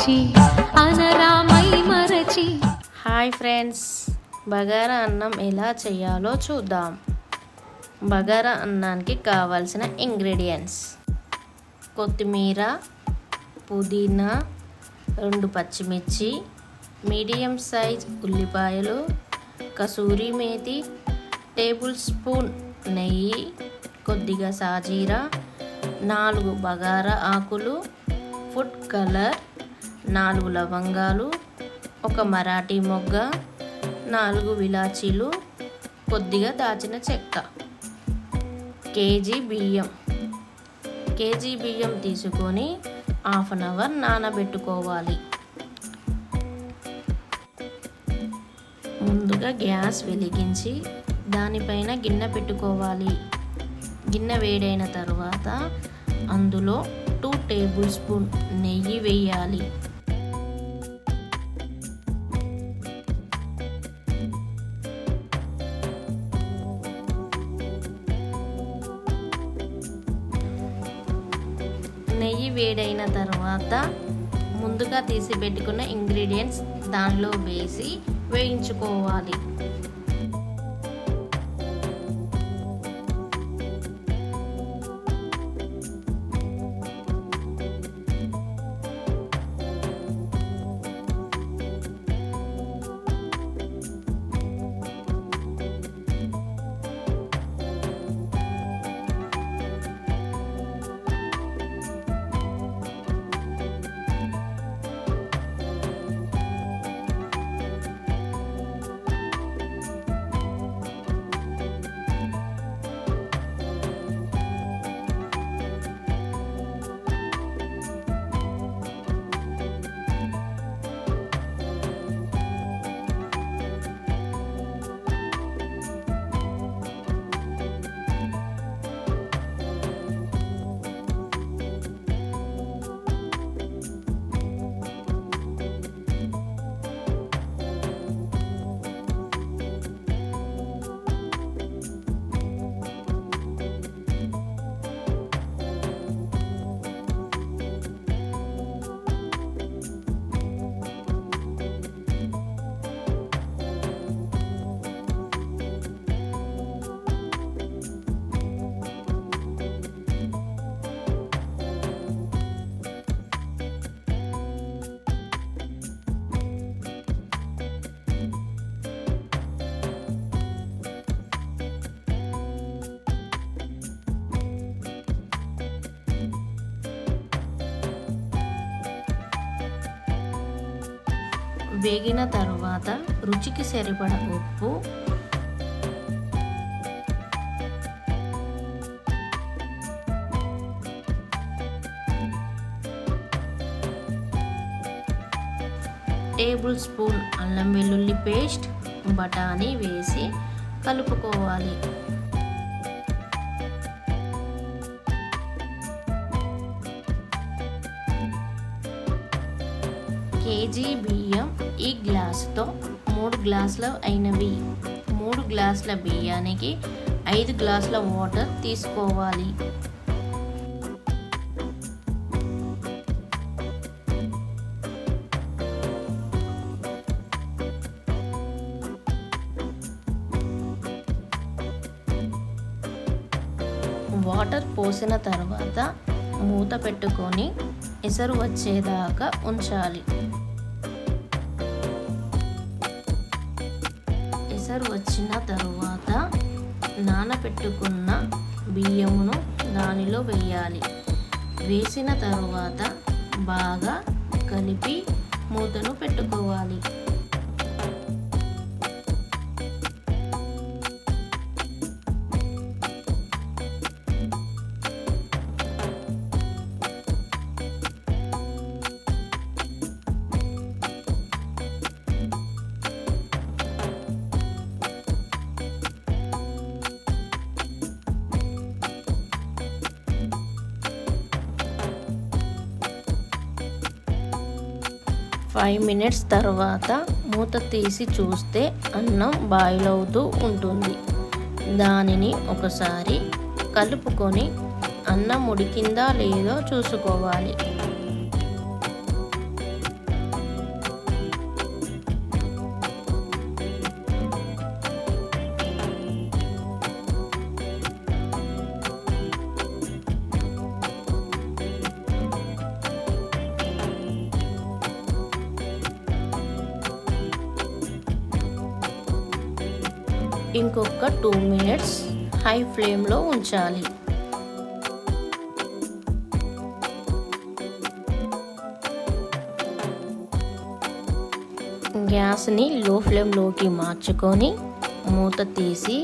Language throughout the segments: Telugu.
మరచి అనరామై మరచి. హాయ్ ఫ్రెండ్స్, బగారా అన్నం ఎలా చేయాలో చూద్దాం. బగారా అన్నానికి కావాల్సిన ఇంగ్రీడియంట్స్: కొత్తిమీర, పుదీనా, 2 పచ్చిమిర్చి, మీడియం సైజ్ ఉల్లిపాయలు, కసూరి మేతి, టేబుల్ స్పూన్ నెయ్యి, కొద్దిగా సాజీరా, 4 బగారా ఆకులు, ఫుడ్ కలర్, 4 లవంగాలు, 1 మరాఠీ మొగ్గ, 4 ఇలాచీలు, కొద్దిగా దాచిన చెక్క. కేజీ బియ్యం తీసుకొని హాఫ్ అన్ అవర్ నానబెట్టుకోవాలి. ముందుగా గ్యాస్ వెలిగించి దానిపైన గిన్నె పెట్టుకోవాలి. గిన్నె వేడైన తర్వాత అందులో 2 టేబుల్ స్పూన్ నెయ్యి వేయాలి. నెయ్యి వేడైన తర్వాత ముందుగా తీసి పెట్టుకున్న ఇంగ్రీడియంట్స్ దానిలో వేసి వేయించుకోవాలి. వేగిన తర్వాత రుచికి సరిపడ ఉప్పు, టేబుల్ స్పూన్ అల్లం వెల్లుల్లి పేస్ట్, బఠానీ వేసి కలుపుకోవాలి. కేజీ బియ్యం ఈ గ్లాసుతో 3 గ్లాసులు అయినవి. 3 గ్లాసుల బియ్యానికి 5 గ్లాసుల వాటర్ తీసుకోవాలి. వాటర్ పోసిన తర్వాత మూత పెట్టుకొని ఎసరు వచ్చేదాకా ఉంచాలి. ఎసరు వచ్చిన తరువాత నానబెట్టుకున్న బియ్యమును దానిలో వేయాలి. వేసిన తరువాత బాగా కలిపి మూతను పెట్టుకోవాలి. ఫైవ్ మినిట్స్ తర్వాత మూత తీసి చూస్తే అన్నం బాయిల్ అవుతూ ఉంటుంది. దానిని ఒకసారి కలుపుకొని అన్నం ఉడికిందా లేదో చూసుకోవాలి. ఇంకొక 2 మినిట్స్ హై ఫ్లేమ్లో ఉంచాలి. గ్యాస్ని లో ఫ్లేమ్లోకి మార్చుకొని మూత తీసి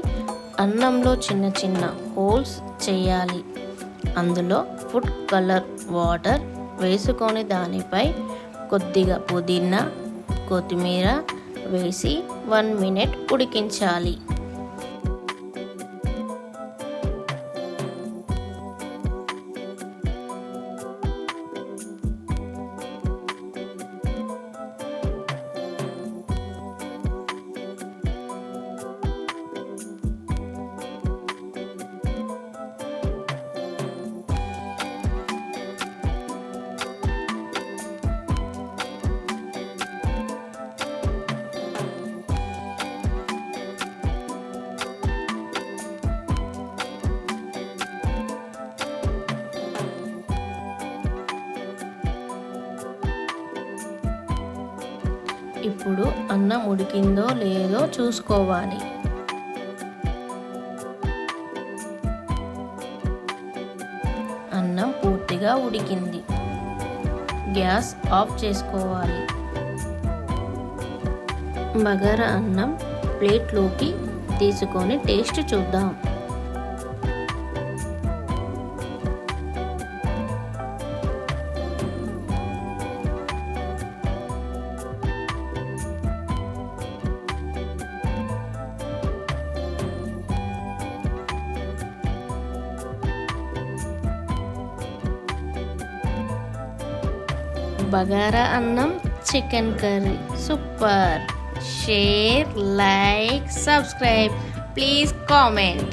అన్నంలో చిన్న చిన్న హోల్స్ చేయాలి. అందులో ఫుడ్ కలర్ వాటర్ వేసుకొని దానిపై కొద్దిగా పుదీనా, కొత్తిమీర వేసి 1 మినిట్ ఉడికించాలి. ఇప్పుడు అన్నం ఉడికిందో లేదో చూసుకోవాలి. అన్నం పూర్తిగా ఉడికింది. గ్యాస్ ఆఫ్ చేసుకోవాలి. బగారా అన్నం ప్లేట్లోకి తీసుకొని టేస్ట్ చూద్దాం. బగారా అన్నం, chicken curry super. Share, like, subscribe, please comment.